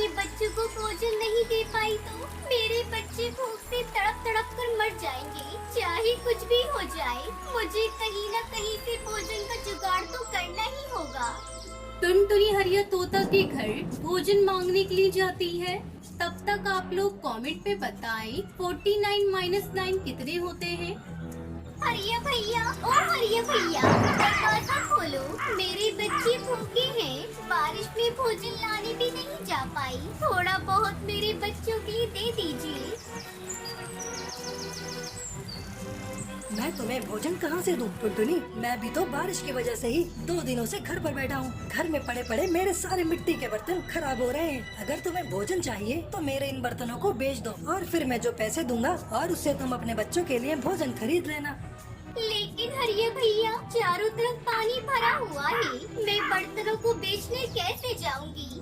के बच्चों को भोजन नहीं दे पाई तो मेरे बच्चे भूख से तड़प तड़प कर मर जाएंगे। चाहे कुछ भी हो जाए, मुझे कहीं न कहीं से भोजन का जुगाड़ तो करना ही होगा। टुनटुनी हरिया तोता के घर भोजन मांगने के लिए जाती है। तब तक आप लोग कमेंट पे बताएं 49 - 9 कितने होते हैं। हरिया भैया, ओ हरिया भैया, दरवाजा खोलो, मेरे बच्चे भूखे हैं। बारिश में भोजन लाने भी नहीं जा पाई, थोड़ा बहुत मेरे बच्चों के लिए दे दीजिए। मैं तुम्हें भोजन कहाँ से दूं? टुनटुनी, मैं भी तो बारिश की वजह से ही 2 दिनों से घर पर बैठा हूँ। घर में पड़े पड़े मेरे सारे मिट्टी के बर्तन खराब हो रहे हैं। अगर तुम्हें भोजन चाहिए तो मेरे इन बर्तनों को बेच दो और फिर मैं जो पैसे दूंगा और उससे तुम अपने बच्चों के लिए भोजन खरीद लेना। लेकिन हरिया भैया, चारों तरफ पानी भरा हुआ है, मैं बर्तनों को बेचने कैसे जाऊंगी?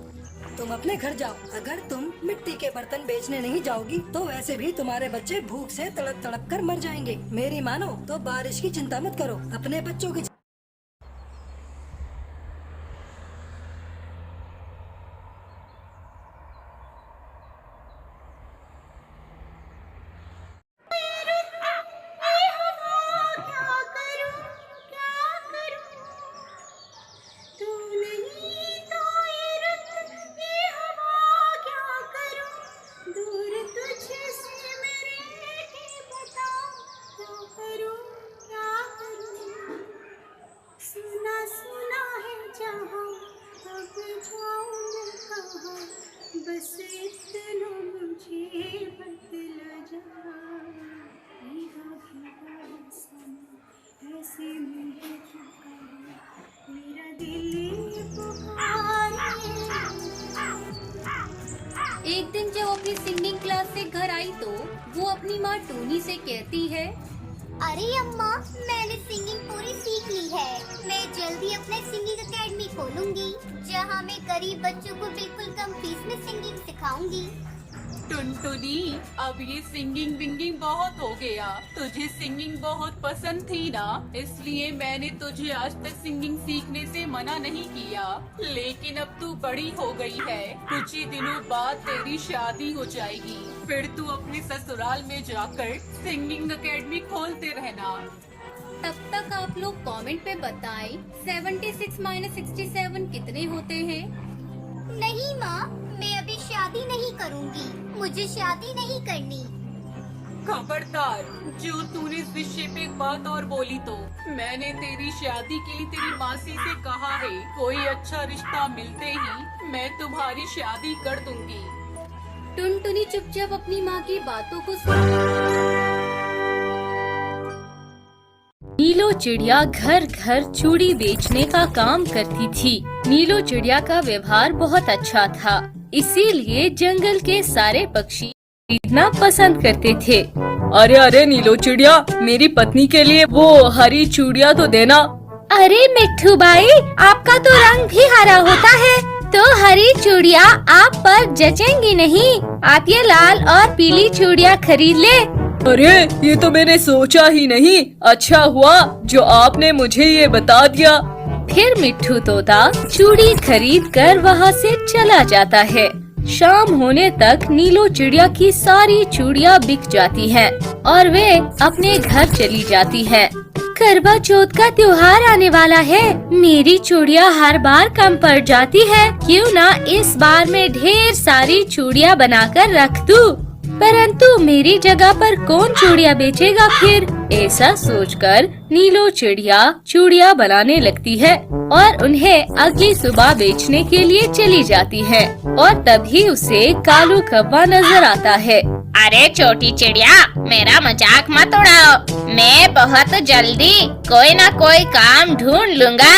तुम अपने घर जाओ। अगर तुम मिट्टी के बर्तन बेचने नहीं जाओगी तो वैसे भी तुम्हारे बच्चे भूख से तड़प तड़प कर मर जाएंगे। मेरी मानो तो बारिश की चिंता मत करो, अपने बच्चों की। बस इतना मुझे बतला जा, भीगा भीगा ऐसे मुझे पुकारे, मेरा दिल पुकारे। एक दिन जब अपनी सिंगिंग क्लास से घर आई तो वो अपनी माँ टोनी से कहती है, अरे अम्मा, मैंने सिंगिंग पूरी सीख ली है। मैं जल्दी अपने सिंगिंग एकेडमी खोलूंगी, जहाँ मैं गरीब बच्चों को बिल्कुल कम फीस में सिंगिंग सिखाऊंगी। टुनटुनी, अब ये सिंगिंग विंगिंग बहुत हो गया। तुझे सिंगिंग बहुत पसंद थी ना, इसलिए मैंने तुझे आज तक सिंगिंग सीखने से मना नहीं किया। लेकिन अब तू बड़ी हो गई है, कुछ ही दिनों बाद तेरी शादी हो जाएगी, फिर तू अपने ससुराल में जाकर सिंगिंग एकेडमी खोलते रहना। तब तक आप लोग कमेंट पे बताएं 76 - 67 कितने होते हैं। नहीं माँ, मैं अभी शादी नहीं करूँगी, मुझे शादी नहीं करनी। खबरदार, जो तूने इस विषय पे एक बात और बोली तो मैंने तेरी शादी के लिए तेरी मासी से कहा है, कोई अच्छा रिश्ता मिलते ही मैं तुम्हारी शादी कर दूंगी। टुनटुनी चुपचाप अपनी माँ की बातों को सुन। नीलो चिड़िया घर घर चूड़ी बेचने का काम करती थी। नीलो चिड़िया का व्यवहार बहुत अच्छा था, इसीलिए जंगल के सारे पक्षी खरीदना पसंद करते थे। अरे अरे नीलो चिड़िया, मेरी पत्नी के लिए वो हरी चूड़िया तो देना। अरे मिट्ठू भाई, आपका तो रंग भी हरा होता है, तो हरी चूड़िया आप पर जचेंगी नहीं। आप ये लाल और पीली चूड़िया खरीद ले। अरे ये तो मैंने सोचा ही नहीं, अच्छा हुआ जो आपने मुझे ये बता दिया। फिर मिट्ठू तोता चूड़ी खरीद कर वहाँ से चला जाता है। शाम होने तक नीलो चिड़िया की सारी चूड़ियाँ बिक जाती हैं और वे अपने घर चली जाती हैं। करवा चौथ का त्योहार आने वाला है, मेरी चूड़िया हर बार कम पड़ जाती है, क्यों ना इस बार मैं ढेर सारी चूड़िया बनाकर रख दूं। परंतु मेरी जगह पर कौन चूड़िया बेचेगा फिर? ऐसा सोचकर नीलो चिड़िया चूड़िया बनाने लगती है और उन्हें अगली सुबह बेचने के लिए चली जाती है। और तभी उसे कालू कौवा नजर आता है। अरे छोटी चिड़िया, मेरा मजाक मत उड़ाओ, मैं बहुत जल्दी कोई ना कोई काम ढूंढ लूंगा।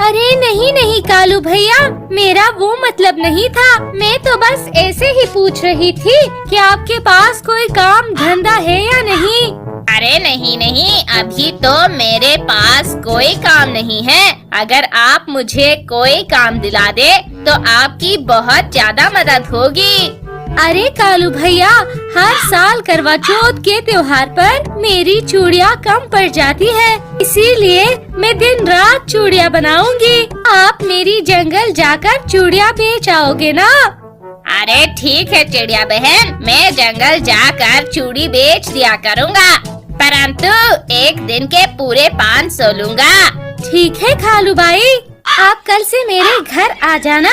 अरे नहीं नहीं कालू भैया, मेरा वो मतलब नहीं था, मैं तो बस ऐसे ही पूछ रही थी कि आपके पास कोई काम धंधा है या नहीं। अरे नहीं नहीं, अभी तो मेरे पास कोई काम नहीं है। अगर आप मुझे कोई काम दिला दे तो आपकी बहुत ज्यादा मदद होगी। अरे कालू भैया, हर साल करवा चौथ के त्योहार पर मेरी चूड़िया कम पड़ जाती है, इसीलिए मैं दिन रात चूड़िया बनाऊंगी। आप मेरी जंगल जाकर चूड़िया बेच आओगे ना? अरे ठीक है चिड़िया बहन, मैं जंगल जाकर चूड़ी बेच दिया करूँगा, परंतु एक दिन के पूरे 500 लूँगा। ठीक है कालू भाई, आप कल से मेरे घर आ जाना।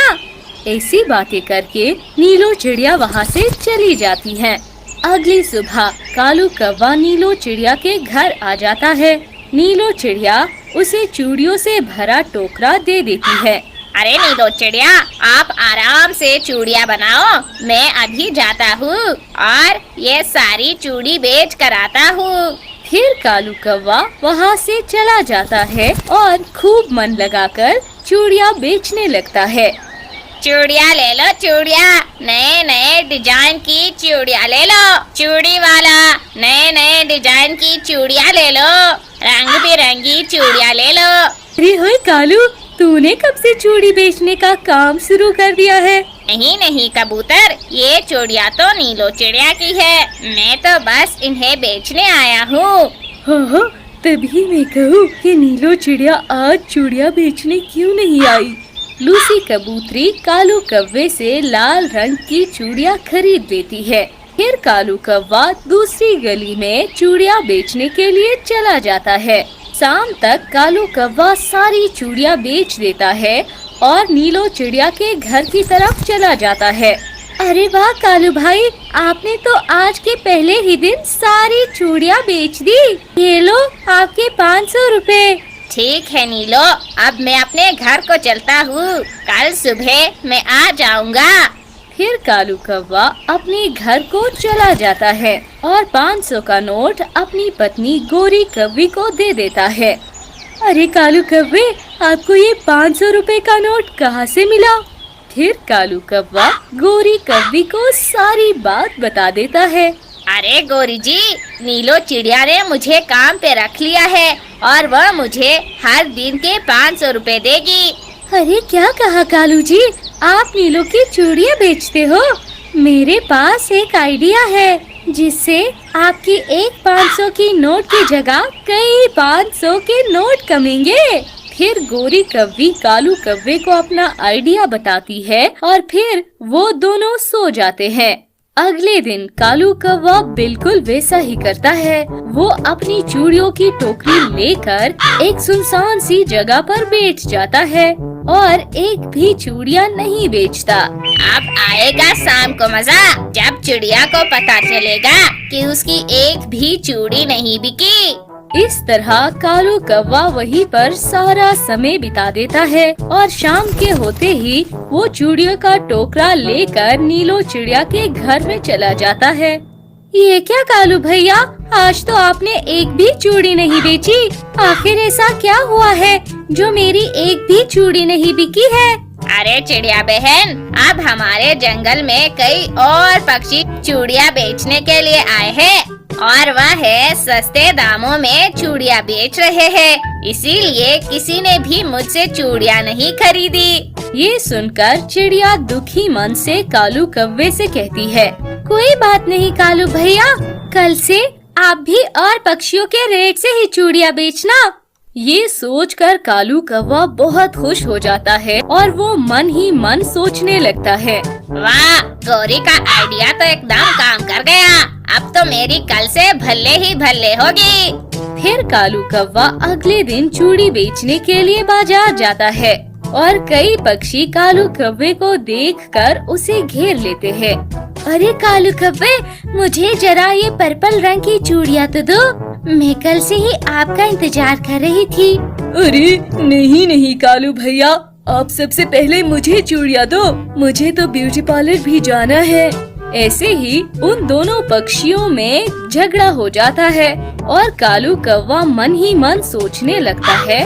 ऐसी बातें करके नीलो चिड़िया वहाँ से चली जाती है। अगली सुबह कालू कौवा नीलो चिड़िया के घर आ जाता है। नीलो चिड़िया उसे चूड़ियों से भरा टोकरा दे देती है। अरे नीलो चिड़िया, आप आराम से चूड़ियाँ बनाओ, मैं अभी जाता हूँ और ये सारी चूड़ी बेच कर आता हूँ। फिर कालू कौवा वहाँ से चला जाता है और खूब मन लगाकर चूड़ियाँ बेचने लगता है। चूड़ियाँ ले लो चूड़ियाँ, नए नए डिजाइन की चूड़ियाँ ले लो। चूड़ी वाला, नए नए डिजाइन की चूड़ियाँ ले लो, रंग बिरंगी चूड़ियाँ ले लो। अरे होय कालू, तूने कब से चूड़ी बेचने का काम शुरू कर दिया है? नहीं नहीं कबूतर, ये चूड़ियाँ तो नीलो चिड़िया की है, मैं तो बस इन्हें बेचने आया हूँ। हाँ, तभी मैं कहूँ कि नीलो चिड़िया आज चूड़ियाँ बेचने क्यों नहीं आई। लूसी कबूतरी कालू कौवे से लाल रंग की चूड़ियाँ खरीद लेती है। फिर कालू कौवा दूसरी गली में चूड़ियाँ बेचने के लिए चला जाता है। शाम तक कालू कौवा सारी चूड़ियाँ बेच देता है और नीलो चिड़िया के घर की तरफ चला जाता है। अरे वाह कालू भाई, आपने तो आज के पहले ही दिन सारी चूड़ियाँ बेच दी। ये लो आपके 500 रुपए। ठीक है नीलो, अब मैं अपने घर को चलता हूँ, कल सुबह मैं आ जाऊँगा। फिर कालू कौवा अपने घर को चला जाता है और 500 का नोट अपनी पत्नी गोरी कौवी को दे देता है। अरे कालू कौवे, आपको ये 500 रुपए का नोट कहाँ से मिला? फिर कालू कौवा गोरी कौवी को सारी बात बता देता है। अरे गोरी जी, नीलो चिड़िया ने मुझे काम पे रख लिया है और वह मुझे हर दिन के 500 रुपए देगी। अरे क्या कहा कालू जी, आप नीलो की चूड़ियाँ बेचते हो? मेरे पास एक आइडिया है जिससे आपकी एक 500 की नोट की जगह कई 500 के नोट कमेंगे। फिर गोरी कौवी कालू कौवे को अपना आइडिया बताती है और फिर वो दोनों सो जाते हैं। अगले दिन कालू कौवा बिल्कुल वैसा ही करता है। वो अपनी चूड़ियों की टोकरी लेकर एक सुनसान सी जगह पर बैठ जाता है और एक भी चूड़ियाँ नहीं बेचता। अब आएगा शाम को मजा, जब चिड़िया को पता चलेगा कि उसकी एक भी चूड़ी नहीं बिकी। इस तरह कालू कौवा वहीं पर सारा समय बिता देता है और शाम के होते ही वो चूड़ियों का टोकरा लेकर नीलो चिड़िया के घर में चला जाता है। ये क्या कालू भैया, आज तो आपने एक भी चूड़ी नहीं बेची। आखिर ऐसा क्या हुआ है जो मेरी एक भी चूड़ी नहीं बिकी है? अरे चिड़िया बहन, अब हमारे जंगल में कई और पक्षी चूड़ियाँ बेचने के लिए आए हैं और वह है सस्ते दामों में चूड़ियाँ बेच रहे हैं, इसीलिए किसी ने भी मुझसे चूड़ियाँ नहीं खरीदी। ये सुनकर चिड़िया दुखी मन से कालू कौवे से कहती है, कोई बात नहीं कालू भैया, कल से आप भी और पक्षियों के रेट से ही चूड़ियाँ बेचना। ये सोचकर कालू कौवा बहुत खुश हो जाता है और वो मन ही मन सोचने लगता है, वाह, गौरी का आइडिया तो एकदम काम कर गया, अब तो मेरी कल से भल्ले ही भल्ले होगी। फिर कालू कौवा अगले दिन चूड़ी बेचने के लिए बाजार जाता है और कई पक्षी कालू कौवे को देखकर उसे घेर लेते हैं। अरे कालू कौवे, मुझे जरा ये पर्पल रंग की चूड़ियाँ तो दो, मैं कल से ही आपका इंतजार कर रही थी। अरे नहीं नहीं कालू भैया, आप सबसे पहले मुझे चूड़ियाँ दो, मुझे तो ब्यूटी पार्लर भी जाना है। ऐसे ही उन दोनों पक्षियों में झगड़ा हो जाता है और कालू कौवा मन ही मन सोचने लगता है,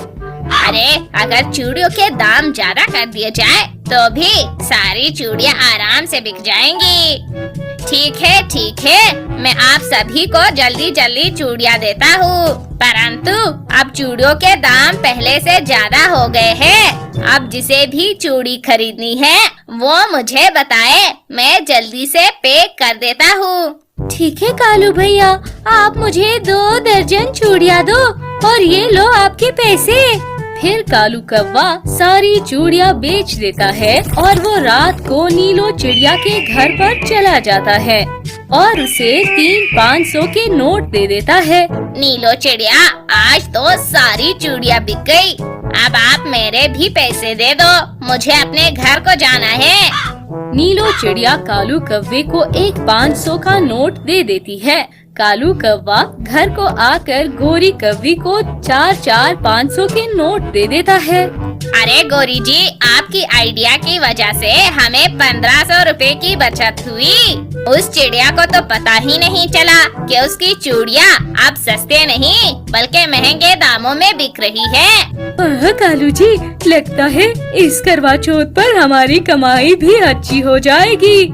अरे अगर चूड़ियों के दाम ज्यादा कर दिए जाए तो भी सारी चूड़ियाँ आराम से बिक जाएंगी। ठीक है, मैं आप सभी को जल्दी जल्दी चूड़ियाँ देता हूँ, परंतु अब चूड़ियों के दाम पहले से ज्यादा हो गए हैं। अब जिसे भी चूड़ी खरीदनी है वो मुझे बताए, मैं जल्दी से पैक कर देता हूँ। ठीक है कालू भैया, आप मुझे 2 दर्जन चूड़ियाँ दो और ये लो आपके पैसे। फिर कालू कौवा सारी चूड़ियाँ बेच देता है और वो रात को नीलो चिड़िया के घर पर चला जाता है और उसे 300-500 के नोट दे देता है। नीलो चिड़िया, आज तो सारी चूड़ियाँ बिक गई। अब आप मेरे भी पैसे दे दो, मुझे अपने घर को जाना है। नीलो चिड़िया कालू कौवे को एक 500 का नोट दे देती है। कालू कौवा घर को आकर गोरी कौवी को 4-4-500 के नोट दे देता है। अरे गोरी जी, आपकी आइडिया की वजह से हमें 1500 रुपए की बचत हुई। उस चिड़िया को तो पता ही नहीं चला कि उसकी चूड़ियाँ अब सस्ते नहीं बल्कि महंगे दामों में बिक रही है। कालू जी, लगता है इस करवा चौथ पर हमारी कमाई भी अच्छी हो जाएगी।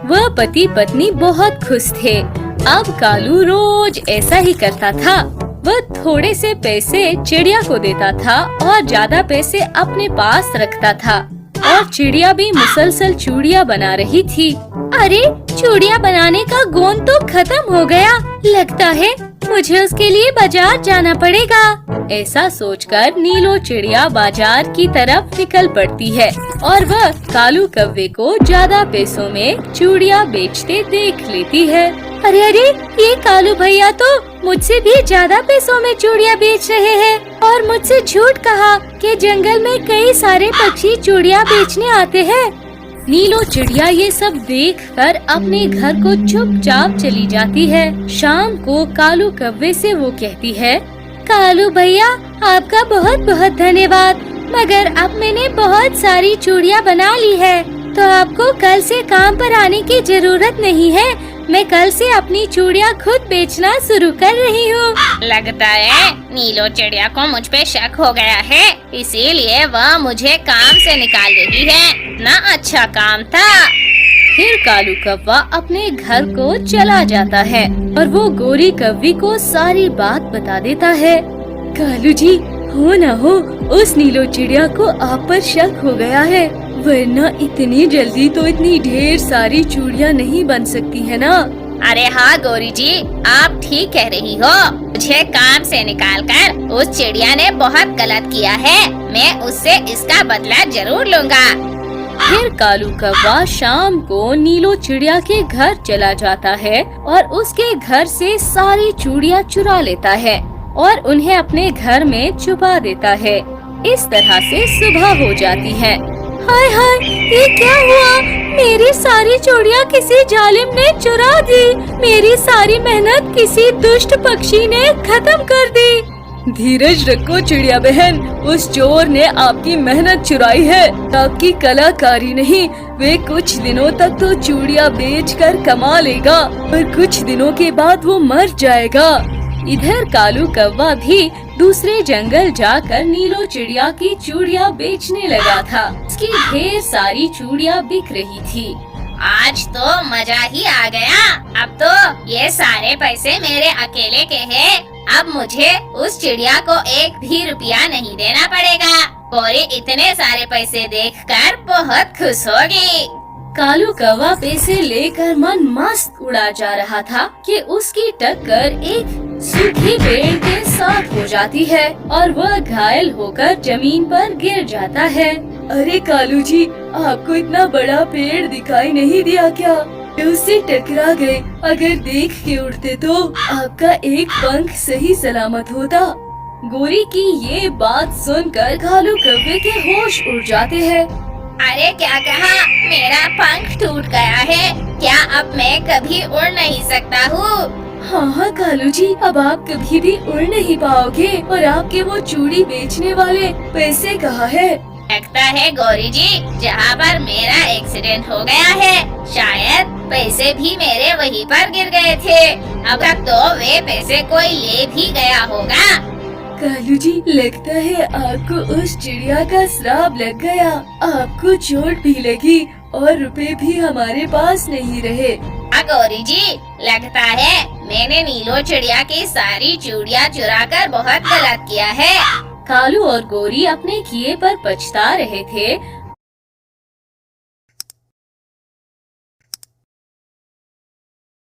वह पति पत्नी बहुत खुश थे। अब कालू रोज ऐसा ही करता था। वह थोड़े से पैसे चिड़िया को देता था और ज्यादा पैसे अपने पास रखता था और चिड़िया भी मुसलसल चूड़ियाँ बना रही थी। अरे, चूड़ियाँ बनाने का गोंद तो खत्म हो गया। लगता है मुझे उसके लिए बाजार जाना पड़ेगा। ऐसा सोचकर नीलो चिड़िया बाजार की तरफ निकल पड़ती है और वह कालू कौवे को ज्यादा पैसों में चूड़ियाँ बेचते देख लेती है। अरे अरे, ये कालू भैया तो मुझसे भी ज्यादा पैसों में चूड़ियाँ बेच रहे हैं और मुझसे झूठ कहा कि जंगल में कई सारे पक्षी चूड़ियाँ बेचने आते हैं। नीलो चिड़िया ये सब देखकर अपने घर को चुपचाप चली जाती है। शाम को कालू कौवे से वो कहती है, कालू भैया, आपका बहुत बहुत धन्यवाद, मगर अब मैंने बहुत सारी चूड़ियाँ बना ली है तो आपको कल से काम पर आने की जरूरत नहीं है। मैं कल से अपनी चूड़ियाँ खुद बेचना शुरू कर रही हूँ। लगता है नीलो चिड़िया को मुझ पे शक हो गया है, इसीलिए वह मुझे काम से निकाल रही है। ना अच्छा काम था। फिर कालू कौवा अपने घर को चला जाता है और वो गोरी कौवी को सारी बात बता देता है। कालू जी, हो न हो उस नीलो चिड़िया को आप पर शक हो गया है, वरना इतनी जल्दी तो इतनी ढेर सारी चूड़ियाँ नहीं बन सकती है ना। अरे हाँ गोरी जी, आप ठीक कह रही हो। मुझे काम से निकालकर उस चिड़िया ने बहुत गलत किया है। मैं उससे इसका बदला जरूर लूँगा। फिर कालू कौवा शाम को नीलो चिड़िया के घर चला जाता है और उसके घर से सारी चूड़ियाँ चुरा लेता है और उन्हें अपने घर में छुपा देता है। इस तरह से सुबह हो जाती है। हाय हाय, ये क्या हुआ? मेरी सारी चूड़ियाँ किसी जालिम ने चुरा दी। मेरी सारी मेहनत किसी दुष्ट पक्षी ने खत्म कर दी। धीरज रखो चिड़िया बहन, उस चोर ने आपकी मेहनत चुराई है, आपकी कलाकारी नहीं। वे कुछ दिनों तक तो चूड़ियाँ बेचकर कमा लेगा और कुछ दिनों के बाद वो मर जाएगा। इधर कालू कौवा भी दूसरे जंगल जाकर नीलो चिड़िया की चूड़ियाँ बेचने लगा था। उसकी ढेर सारी चूड़ियाँ बिक रही थी। आज तो मजा ही आ गया। अब तो ये सारे पैसे मेरे अकेले के हैं। अब मुझे उस चिड़िया को एक भी रुपया नहीं देना पड़ेगा। गोरी इतने सारे पैसे देखकर बहुत खुश होगी। कालू कौवा पैसे लेकर मन मस्त उड़ा जा रहा था कि उसकी टक्कर एक सूखे पेड़ के साथ हो जाती है और वह घायल होकर जमीन पर गिर जाता है। अरे कालू जी, आपको इतना बड़ा पेड़ दिखाई नहीं दिया क्या? उससे टकरा गए। अगर देख के उड़ते तो आपका एक पंख सही सलामत होता। गोरी की ये बात सुनकर कालू कौवे के होश उड़ जाते हैं। अरे क्या कहा? मेरा पंख टूट गया है। क्या अब मैं कभी उड़ नहीं सकता हूँ? हाँ कालू जी, अब आप कभी भी उड़ नहीं पाओगे। और आपके वो चूड़ी बेचने वाले पैसे कहाँ है? लगता है गौरी जी, जहाँ पर मेरा एक्सीडेंट हो गया है, शायद पैसे भी मेरे वहीं पर गिर गए थे। अब तक तो वे पैसे कोई ले भी गया होगा। कालू जी, लगता है आपको उस चिड़िया का श्राप लग गया। आपको चोट भी लगी और रुपए भी हमारे पास नहीं रहे। गौरी जी, लगता है मैंने नीलो चिड़िया की सारी चूड़ियाँ चुराकर बहुत गलत किया है। कालू और गोरी अपने किए पर पछता रहे थे